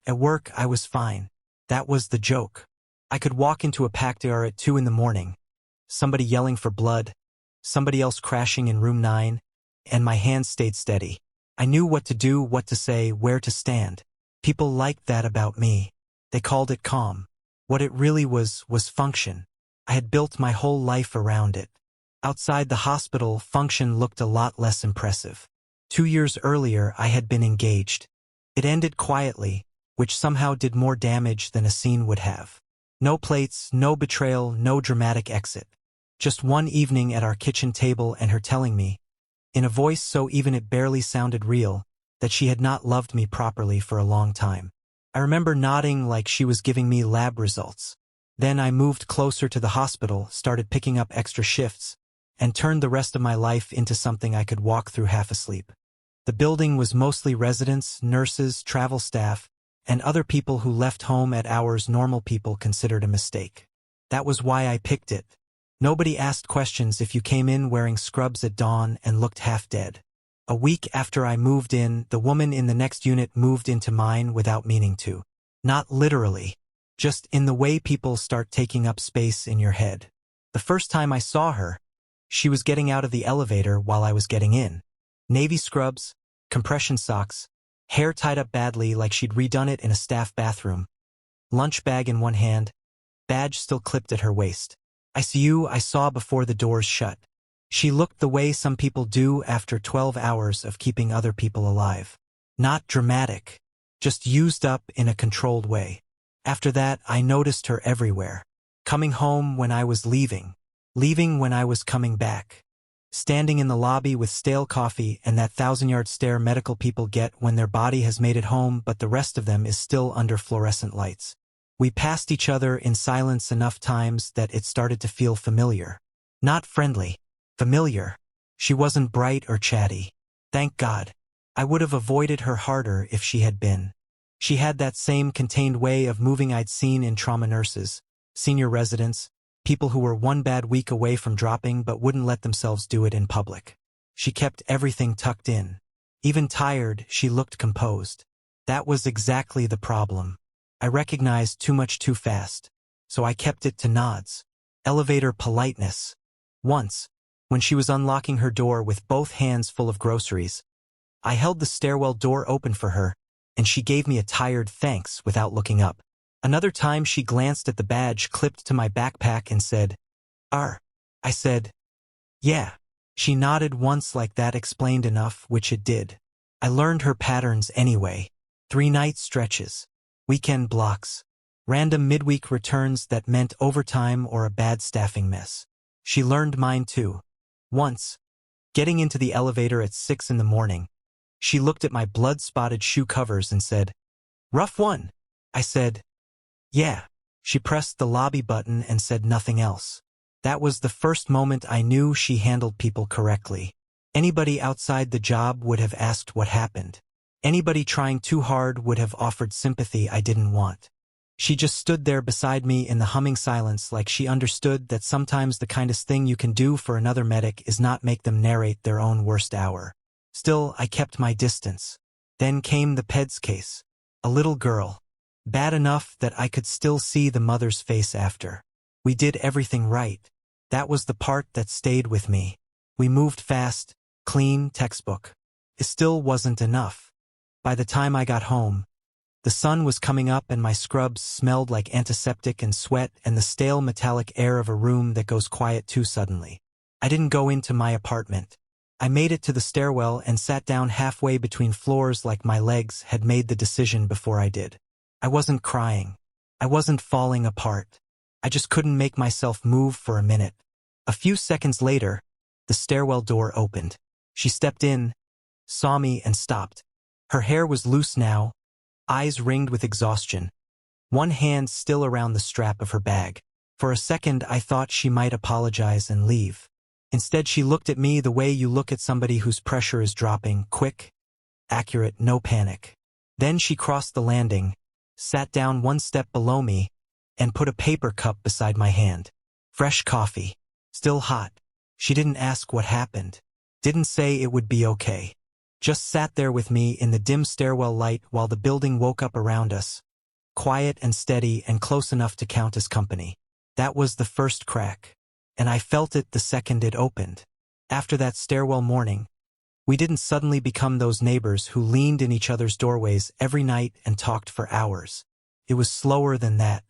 At work, I was fine. That was the joke. I could walk into a packed ER at 2 in the morning, somebody yelling for blood, somebody else crashing in room 9, and my hands stayed steady. I knew what to do, what to say, where to stand. People liked that about me. They called it calm. What it really was function. I had built my whole life around it. Outside the hospital, function looked a lot less impressive. 2 years earlier, I had been engaged. It ended quietly, which somehow did more damage than a scene would have. No plates, no betrayal, no dramatic exit. Just one evening at our kitchen table and her telling me, in a voice so even it barely sounded real, that she had not loved me properly for a long time. I remember nodding like she was giving me lab results. Then I moved closer to the hospital, started picking up extra shifts, and turned the rest of my life into something I could walk through half asleep. The building was mostly residents, nurses, travel staff, and other people who left home at hours normal people considered a mistake. That was why I picked it. Nobody asked questions if you came in wearing scrubs at dawn and looked half dead. A week after I moved in, the woman in the next unit moved into mine without meaning to. Not literally, just in the way people start taking up space in your head. The first time I saw her, she was getting out of the elevator while I was getting in. Navy scrubs, compression socks, hair tied up badly like she'd redone it in a staff bathroom, lunch bag in one hand, badge still clipped at her waist. ICU I saw before the doors shut. She looked the way some people do after 12 hours of keeping other people alive. Not dramatic, just used up in a controlled way. After that, I noticed her everywhere. Coming home when I was leaving when I was coming back. Standing in the lobby with stale coffee and that 1,000-yard stare medical people get when their body has made it home but the rest of them is still under fluorescent lights. We passed each other in silence enough times that it started to feel familiar. Not friendly. Familiar. She wasn't bright or chatty. Thank God. I would have avoided her harder if she had been. She had that same contained way of moving I'd seen in trauma nurses, senior residents, people who were one bad week away from dropping but wouldn't let themselves do it in public. She kept everything tucked in. Even tired, she looked composed. That was exactly the problem. I recognized too much too fast, so I kept it to nods. Elevator politeness. Once, when she was unlocking her door with both hands full of groceries, I held the stairwell door open for her, and she gave me a tired thanks without looking up. Another time she glanced at the badge clipped to my backpack and said, "R." I said, "Yeah." She nodded once like that explained enough, which it did. I learned her patterns anyway. 3-night stretches. Weekend blocks. Random midweek returns that meant overtime or a bad staffing mess. She learned mine too. Once, getting into the elevator at 6 in the morning, she looked at my blood-spotted shoe covers and said, "Rough one." I said, "Yeah." She pressed the lobby button and said nothing else. That was the first moment I knew she handled people correctly. Anybody outside the job would have asked what happened. Anybody trying too hard would have offered sympathy I didn't want. She just stood there beside me in the humming silence like she understood that sometimes the kindest thing you can do for another medic is not make them narrate their own worst hour. Still, I kept my distance. Then came the PEDS case. A little girl. Bad enough that I could still see the mother's face after. We did everything right. That was the part that stayed with me. We moved fast, clean, textbook. It still wasn't enough. By the time I got home, the sun was coming up and my scrubs smelled like antiseptic and sweat and the stale metallic air of a room that goes quiet too suddenly. I didn't go into my apartment. I made it to the stairwell and sat down halfway between floors like my legs had made the decision before I did. I wasn't crying. I wasn't falling apart. I just couldn't make myself move for a minute. A few seconds later, the stairwell door opened. She stepped in, saw me and stopped. Her hair was loose now, eyes ringed with exhaustion, one hand still around the strap of her bag. For a second I thought she might apologize and leave. Instead she looked at me the way you look at somebody whose pressure is dropping, quick, accurate, no panic. Then she crossed the landing, sat down one step below me, and put a paper cup beside my hand. Fresh coffee. Still hot. She didn't ask what happened. Didn't say it would be okay. just sat there with me in the dim stairwell light while the building woke up around us, quiet and steady and close enough to count as company. That was the first crack, and I felt it the second it opened. After that stairwell morning, we didn't suddenly become those neighbors who leaned in each other's doorways every night and talked for hours. It was slower than that,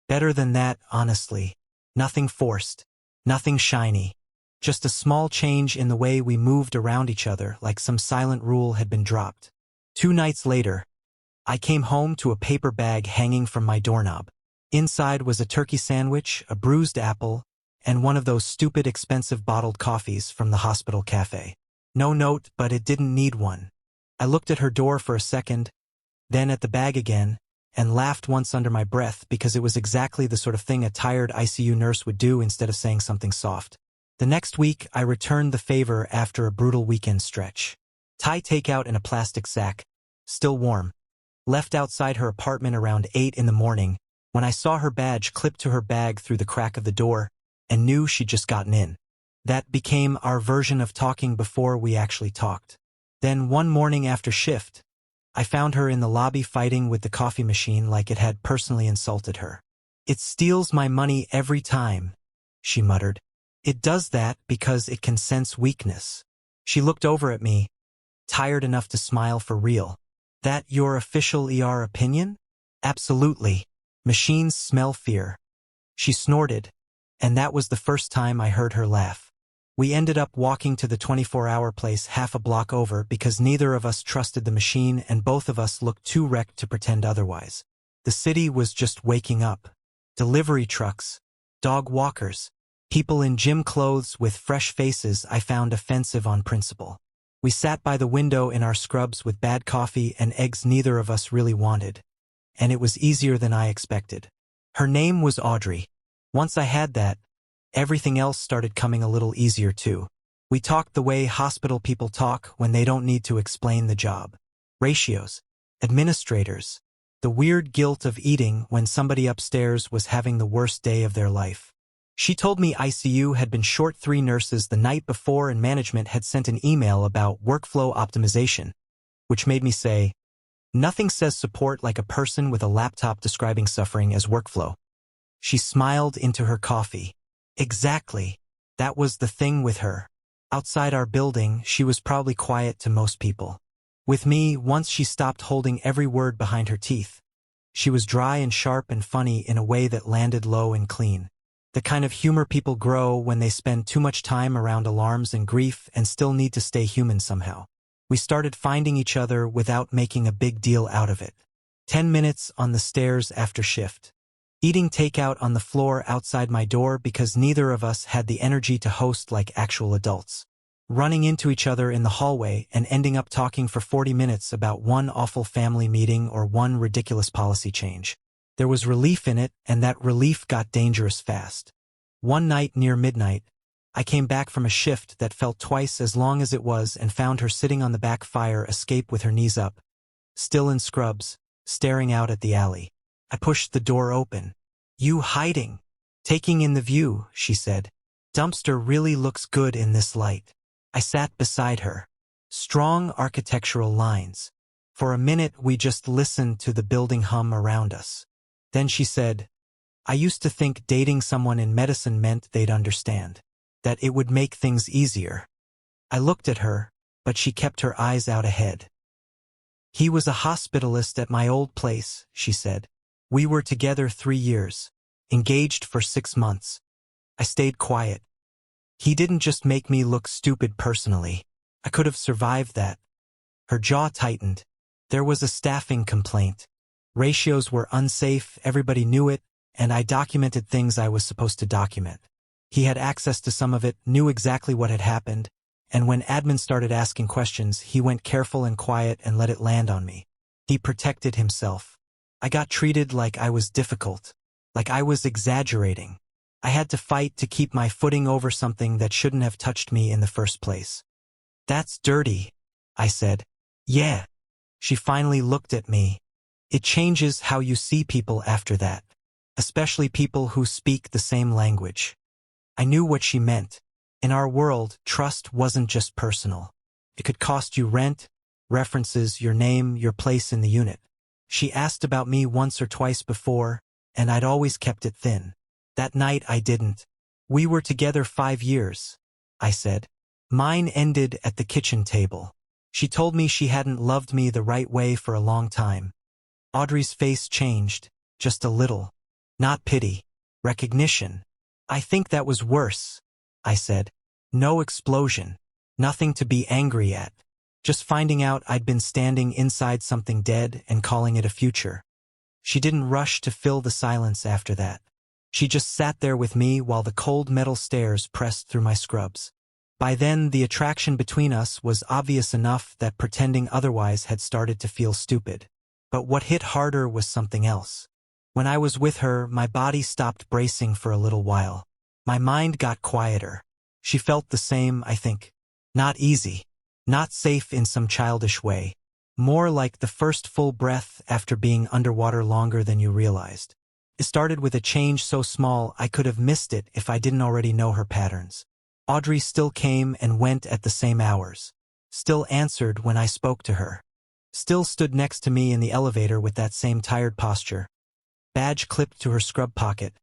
better than that, honestly. Nothing forced, nothing shiny. Just a small change in the way we moved around each other, like some silent rule had been dropped. 2 nights later, I came home to a paper bag hanging from my doorknob. Inside was a turkey sandwich, a bruised apple, and one of those stupid expensive bottled coffees from the hospital cafe. No note, but it didn't need one. I looked at her door for a second, then at the bag again, and laughed once under my breath because it was exactly the sort of thing a tired ICU nurse would do instead of saying something soft. The next week, I returned the favor after a brutal weekend stretch. Thai takeout in a plastic sack, still warm. Left outside her apartment around 8 in the morning when I saw her badge clipped to her bag through the crack of the door and knew she'd just gotten in. That became our version of talking before we actually talked. Then one morning after shift, I found her in the lobby fighting with the coffee machine like it had personally insulted her. "It steals my money every time," she muttered. "It does that because it can sense weakness." She looked over at me, tired enough to smile for real. "That your official ER opinion?" "Absolutely. Machines smell fear." She snorted, and that was the first time I heard her laugh. We ended up walking to the 24-hour place half a block over because neither of us trusted the machine and both of us looked too wrecked to pretend otherwise. The city was just waking up. Delivery trucks, dog walkers, people in gym clothes with fresh faces I found offensive on principle. We sat by the window in our scrubs with bad coffee and eggs neither of us really wanted. And it was easier than I expected. Her name was Audrey. Once I had that, everything else started coming a little easier too. We talked the way hospital people talk when they don't need to explain the job. Ratios, administrators, the weird guilt of eating when somebody upstairs was having the worst day of their life. She told me ICU had been short 3 nurses the night before and management had sent an email about workflow optimization, which made me say, nothing says support like a person with a laptop describing suffering as workflow. She smiled into her coffee. Exactly. That was the thing with her. Outside our building, she was probably quiet to most people. With me, once she stopped holding every word behind her teeth. She was dry and sharp and funny in a way that landed low and clean. The kind of humor people grow when they spend too much time around alarms and grief and still need to stay human somehow. We started finding each other without making a big deal out of it. 10 minutes on the stairs after shift. Eating takeout on the floor outside my door because neither of us had the energy to host like actual adults. Running into each other in the hallway and ending up talking for 40 minutes about one awful family meeting or one ridiculous policy change. There was relief in it, and that relief got dangerous fast. One night near midnight, I came back from a shift that felt twice as long as it was and found her sitting on the back fire escape with her knees up, still in scrubs, staring out at the alley. I pushed the door open. "You hiding?" "Taking in the view," she said. "Dumpster really looks good in this light." I sat beside her. Strong architectural lines. For a minute we just listened to the building hum around us. Then she said, "I used to think dating someone in medicine meant they'd understand. That it would make things easier." I looked at her, but she kept her eyes out ahead. "He was a hospitalist at my old place," she said. "We were together 3 years, engaged for 6 months. I stayed quiet. He didn't just make me look stupid personally. I could have survived that." Her jaw tightened. There was a staffing complaint. Ratios were unsafe, everybody knew it, and I documented things I was supposed to document. He had access to some of it, knew exactly what had happened, and when admin started asking questions, he went careful and quiet and let it land on me. He protected himself. I got treated like I was difficult, like I was exaggerating. I had to fight to keep my footing over something that shouldn't have touched me in the first place. "That's dirty," I said. "Yeah." She finally looked at me. It changes how you see people after that, especially people who speak the same language. I knew what she meant. In our world, trust wasn't just personal. It could cost you rent, references, your name, your place in the unit. She asked about me once or twice before, and I'd always kept it thin. That night I didn't. We were together 5 years, I said. Mine ended at the kitchen table. She told me she hadn't loved me the right way for a long time. Audrey's face changed, just a little. Not pity. Recognition. I think that was worse, I said. No explosion. Nothing to be angry at. Just finding out I'd been standing inside something dead and calling it a future. She didn't rush to fill the silence after that. She just sat there with me while the cold metal stairs pressed through my scrubs. By then, the attraction between us was obvious enough that pretending otherwise had started to feel stupid. But what hit harder was something else. When I was with her, my body stopped bracing for a little while. My mind got quieter. She felt the same, I think. Not easy. Not safe in some childish way. More like the first full breath after being underwater longer than you realized. It started with a change so small I could have missed it if I didn't already know her patterns. Audrey still came and went at the same hours. Still answered when I spoke to her. Still stood next to me in the elevator with that same tired posture. Badge clipped to her scrub pocket.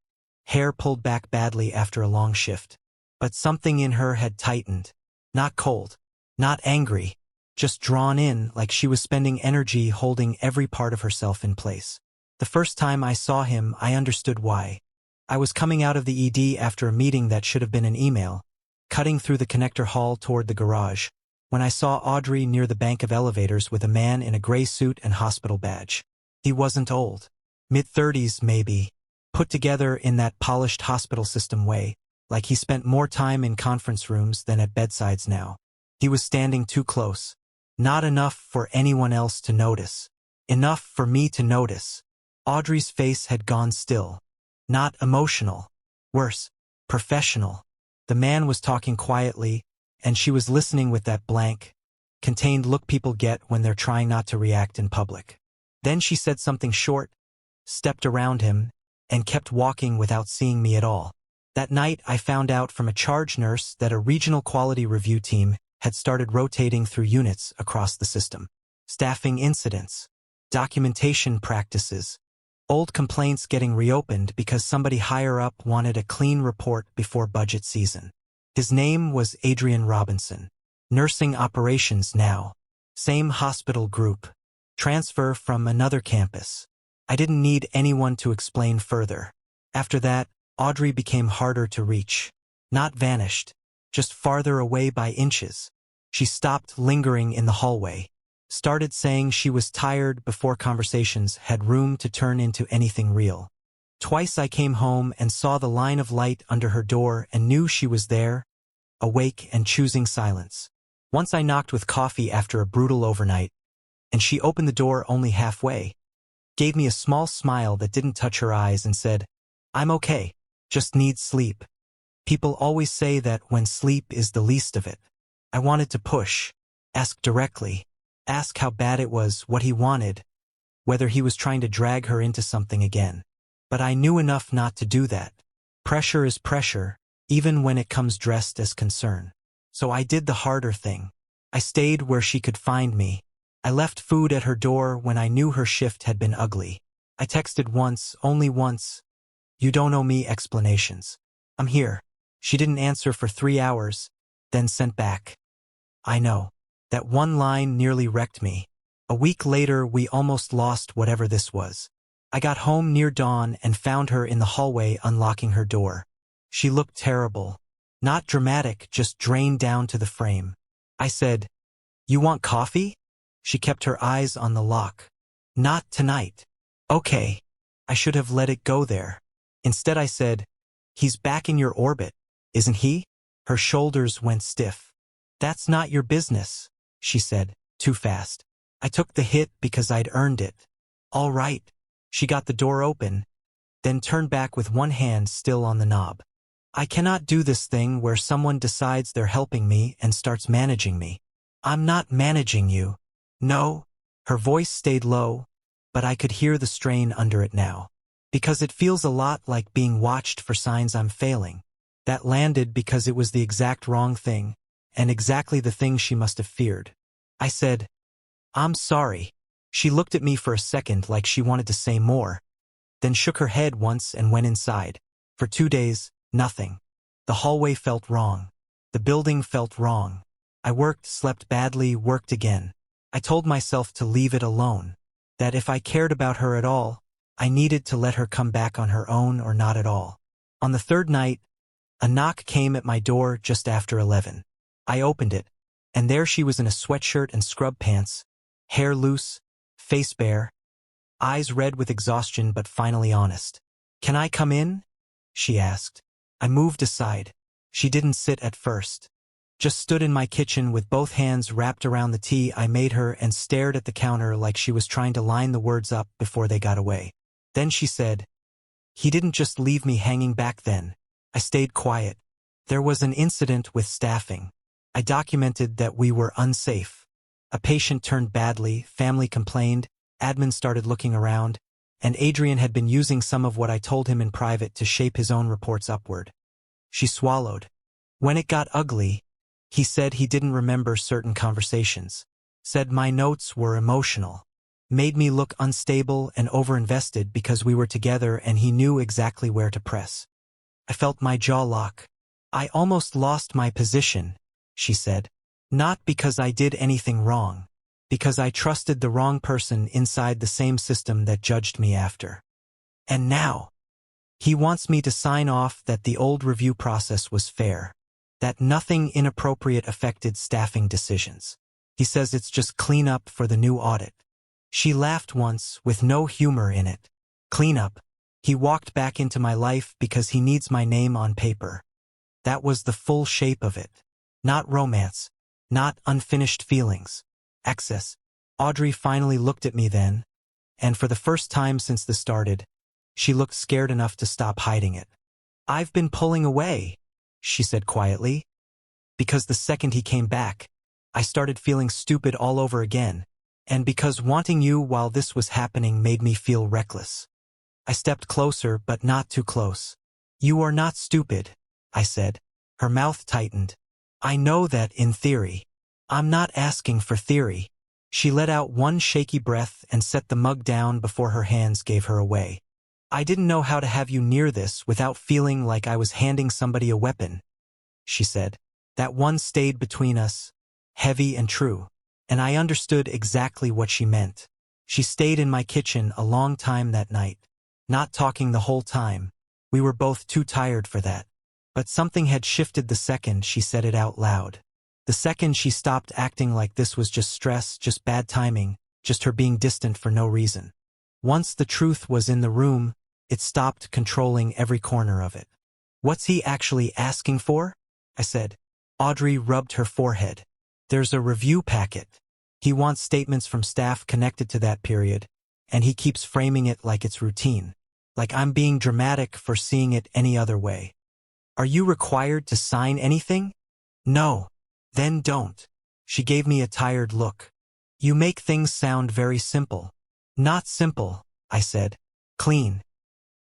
Hair pulled back badly after a long shift. But something in her had tightened. Not cold. Not angry. Just drawn in, like she was spending energy holding every part of herself in place. The first time I saw him, I understood why. I was coming out of the ED after a meeting that should have been an email, cutting through the connector hall toward the garage, when I saw Audrey near the bank of elevators with a man in a gray suit and hospital badge. He wasn't old. Mid-30s, maybe, put together in that polished hospital system way, like he spent more time in conference rooms than at bedsides now. He was standing too close. Not enough for anyone else to notice. Enough for me to notice. Audrey's face had gone still. Not emotional. Worse, professional. The man was talking quietly, and she was listening with that blank, contained look people get when they're trying not to react in public. Then she said something short, stepped around him, and kept walking without seeing me at all. That night I found out from a charge nurse that a regional quality review team had started rotating through units across the system. Staffing incidents, documentation practices, old complaints getting reopened because somebody higher up wanted a clean report before budget season. His name was Adrian Robinson. Nursing operations now. Same hospital group. Transfer from another campus. I didn't need anyone to explain further. After that, Audrey became harder to reach. Not vanished. Just farther away by inches. She stopped lingering in the hallway. Started saying she was tired before conversations had room to turn into anything real. Twice I came home and saw the line of light under her door and knew she was there, awake and choosing silence. Once I knocked with coffee after a brutal overnight, and she opened the door only halfway, gave me a small smile that didn't touch her eyes and said, "I'm okay, just need sleep." People always say that when sleep is the least of it. I wanted to push, ask directly, ask how bad it was, what he wanted, whether he was trying to drag her into something again. But I knew enough not to do that. Pressure is pressure, even when it comes dressed as concern. So I did the harder thing. I stayed where she could find me. I left food at her door when I knew her shift had been ugly. I texted once, only once. "You don't owe me explanations. I'm here." She didn't answer for 3 hours, then sent back, "I know." That one line nearly wrecked me. A week later, we almost lost whatever this was. I got home near dawn and found her in the hallway unlocking her door. She looked terrible. Not dramatic, just drained down to the frame. I said, "You want coffee?" She kept her eyes on the lock. "Not tonight." Okay. I should have let it go there. Instead I said, "He's back in your orbit, isn't he?" Her shoulders went stiff. "That's not your business," she said, too fast. I took the hit because I'd earned it. "All right." She got the door open, then turned back with one hand still on the knob. I cannot do this thing where someone decides they're helping me and starts managing me. "I'm not managing you." "No." Her voice stayed low, but I could hear the strain under it now. "Because it feels a lot like being watched for signs I'm failing." That landed because it was the exact wrong thing, and exactly the thing she must have feared. I said, I'm sorry. She looked at me for a second like she wanted to say more, then shook her head once and went inside. For 2 days, nothing. The hallway felt wrong. The building felt wrong. I worked, slept badly, worked again. I told myself to leave it alone, that if I cared about her at all, I needed to let her come back on her own or not at all. On the third night, a knock came at my door just after 11. I opened it, and there she was in a sweatshirt and scrub pants, hair loose, face bare, eyes red with exhaustion but finally honest. "Can I come in?" she asked. I moved aside. She didn't sit at first. Just stood in my kitchen with both hands wrapped around the tea I made her and stared at the counter like she was trying to line the words up before they got away. Then she said, "He didn't just leave me hanging back then." I stayed quiet. There was an incident with staffing. I documented that we were unsafe. A patient turned badly, family complained, admin started looking around, and Adrian had been using some of what I told him in private to shape his own reports upward. She swallowed. When it got ugly, he said he didn't remember certain conversations. Said my notes were emotional. Made me look unstable and overinvested because we were together and he knew exactly where to press. I felt my jaw lock. "I almost lost my position," she said. "Not because I did anything wrong. Because I trusted the wrong person inside the same system that judged me after. And now, he wants me to sign off that the old review process was fair, that nothing inappropriate affected staffing decisions. He says it's just cleanup for the new audit." She laughed once, with no humor in it. "Cleanup. He walked back into my life because he needs my name on paper." That was the full shape of it. Not romance. Not unfinished feelings. Excess. Audrey finally looked at me then, and for the first time since this started, she looked scared enough to stop hiding it. "I've been pulling away," she said quietly, "because the second he came back, I started feeling stupid all over again, and because wanting you while this was happening made me feel reckless." I stepped closer, but not too close. "You are not stupid," I said. Her mouth tightened. "I know that in theory. I'm not asking for theory." She let out one shaky breath and set the mug down before her hands gave her away. "I didn't know how to have you near this without feeling like I was handing somebody a weapon," she said. That one stayed between us, heavy and true, and I understood exactly what she meant. She stayed in my kitchen a long time that night, not talking the whole time. We were both too tired for that. But something had shifted the second she said it out loud. The second she stopped acting like this was just stress, just bad timing, just her being distant for no reason. Once the truth was in the room, it stopped controlling every corner of it. "What's he actually asking for?" I said. Audrey rubbed her forehead. "There's a review packet. He wants statements from staff connected to that period, and he keeps framing it like it's routine. Like I'm being dramatic for seeing it any other way." "Are you required to sign anything?" "No." "Then don't." She gave me a tired look. "You make things sound very simple." "Not simple," I said. "Clean."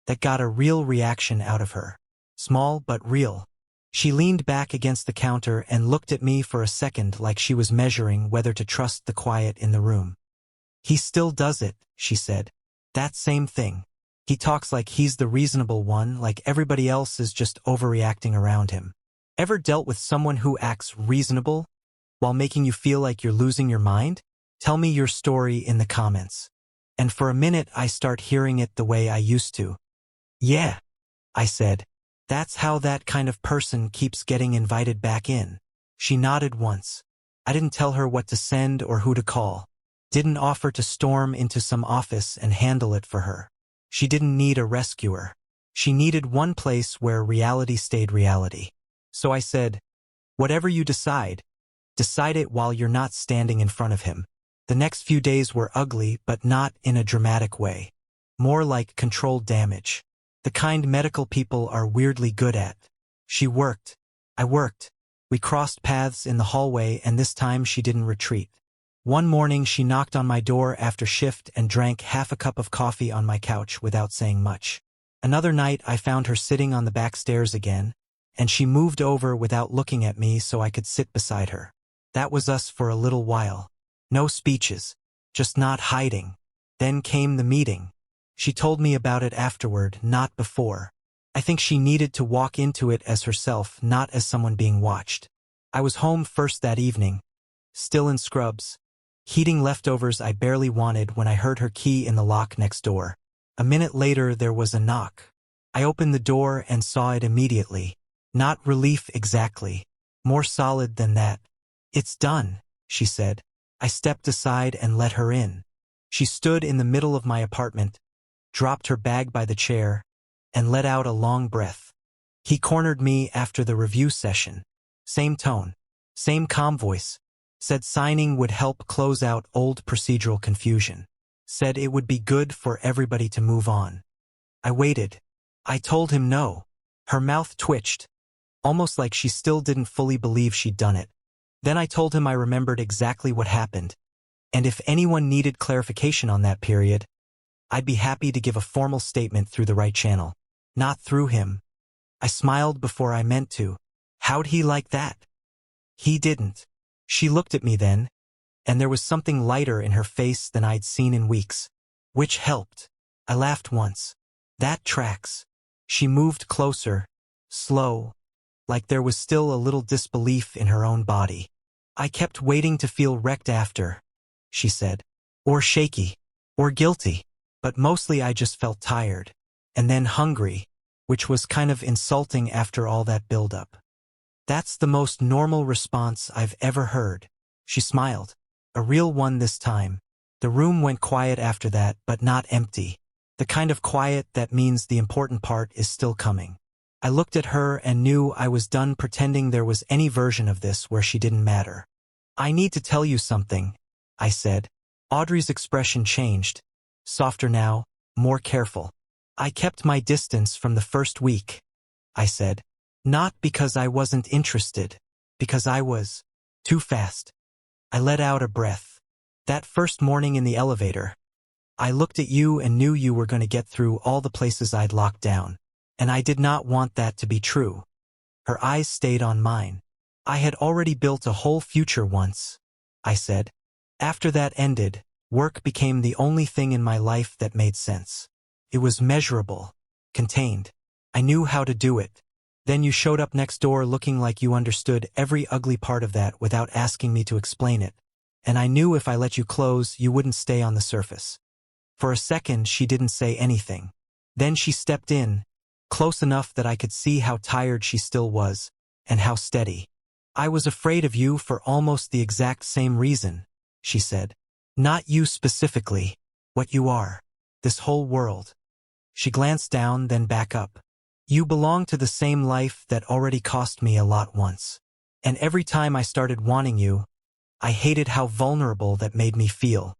That got a real reaction out of her. Small but real. She leaned back against the counter and looked at me for a second like she was measuring whether to trust the quiet in the room. "He still does it," she said. "That same thing. He talks like he's the reasonable one, like everybody else is just overreacting around him. Ever dealt with someone who acts reasonable while making you feel like you're losing your mind? Tell me your story in the comments." And for a minute I start hearing it the way I used to. "Yeah," I said. "That's how that kind of person keeps getting invited back in." She nodded once. I didn't tell her what to send or who to call. Didn't offer to storm into some office and handle it for her. She didn't need a rescuer. She needed one place where reality stayed reality. So I said, "Whatever you decide it while you're not standing in front of him." The next few days were ugly, but not in a dramatic way. More like controlled damage. The kind medical people are weirdly good at. She worked. I worked. We crossed paths in the hallway, and this time she didn't retreat. One morning she knocked on my door after shift and drank half a cup of coffee on my couch without saying much. Another night I found her sitting on the back stairs again, and she moved over without looking at me so I could sit beside her. That was us for a little while. No speeches. just not hiding. Then came the meeting. She told me about it afterward, not before. I think she needed to walk into it as herself, not as someone being watched. I was home first that evening, still in scrubs, heating leftovers I barely wanted when I heard her key in the lock next door. A minute later there was a knock. I opened the door and saw it immediately. Not relief exactly. More solid than that. "It's done," she said. I stepped aside and let her in. She stood in the middle of my apartment, dropped her bag by the chair, and let out a long breath. He cornered me after the review session. Same tone, same calm voice. Said signing would help close out old procedural confusion. Said it would be good for everybody to move on. I waited. I told him no. Her mouth twitched, almost like she still didn't fully believe she'd done it. Then I told him I remembered exactly what happened, and if anyone needed clarification on that period, I'd be happy to give a formal statement through the right channel, not through him. I smiled before I meant to. How'd he like that? He didn't. She looked at me then, and there was something lighter in her face than I'd seen in weeks, which helped. I laughed once. That tracks. She moved closer, slow, like there was still a little disbelief in her own body. "I kept waiting to feel wrecked after," she said. "Or shaky. Or guilty. But mostly I just felt tired. And then hungry, which was kind of insulting after all that buildup." "That's the most normal response I've ever heard." She smiled. A real one this time. The room went quiet after that, but not empty. The kind of quiet that means the important part is still coming. I looked at her and knew I was done pretending there was any version of this where she didn't matter. "I need to tell you something," I said. Audrey's expression changed. Softer now, more careful. "I kept my distance from the first week," I said. "Not because I wasn't interested, because I was too fast." I let out a breath. "That first morning in the elevator, I looked at you and knew you were going to get through all the places I'd locked down. And I did not want that to be true." Her eyes stayed on mine. "I had already built a whole future once," I said. "After that ended, work became the only thing in my life that made sense. It was measurable, contained. I knew how to do it. Then you showed up next door looking like you understood every ugly part of that without asking me to explain it. And I knew if I let you close, you wouldn't stay on the surface." For a second, she didn't say anything. Then she stepped in, close enough that I could see how tired she still was, and how steady. "I was afraid of you for almost the exact same reason," she said. "Not you specifically, what you are. This whole world." She glanced down, then back up. "You belong to the same life that already cost me a lot once. And every time I started wanting you, I hated how vulnerable that made me feel."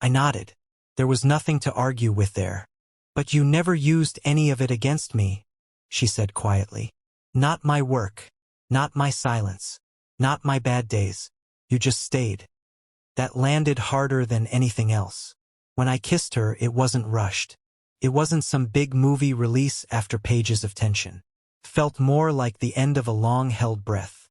I nodded. There was nothing to argue with there. "But you never used any of it against me," she said quietly. "Not my work, not my silence, not my bad days. You just stayed." That landed harder than anything else. When I kissed her, it wasn't rushed. It wasn't some big movie release after pages of tension. It felt more like the end of a long-held breath.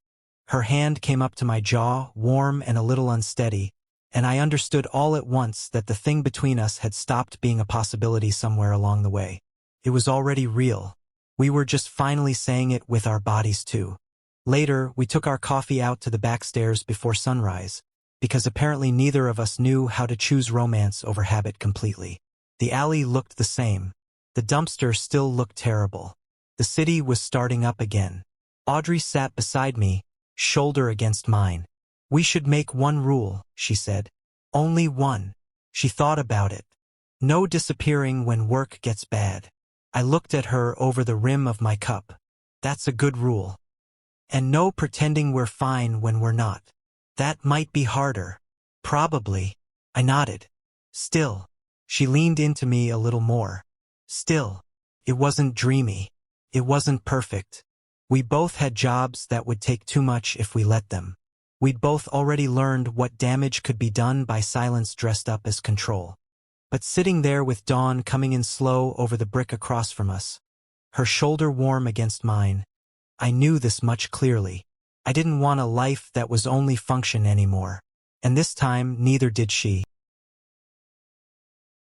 Her hand came up to my jaw, warm and a little unsteady, and I understood all at once that the thing between us had stopped being a possibility somewhere along the way. It was already real. We were just finally saying it with our bodies too. Later, we took our coffee out to the back stairs before sunrise, because apparently neither of us knew how to choose romance over habit completely. The alley looked the same. The dumpster still looked terrible. The city was starting up again. Audrey sat beside me, shoulder against mine. "We should make one rule," she said. "Only one." She thought about it. "No disappearing when work gets bad." I looked at her over the rim of my cup. "That's a good rule." "And no pretending we're fine when we're not." "That might be harder." "Probably." I nodded. "Still." She leaned into me a little more. "Still." It wasn't dreamy. It wasn't perfect. We both had jobs that would take too much if we let them. We'd both already learned what damage could be done by silence dressed up as control. But sitting there with dawn coming in slow over the brick across from us, her shoulder warm against mine, I knew this much clearly. I didn't want a life that was only function anymore. And this time, neither did she.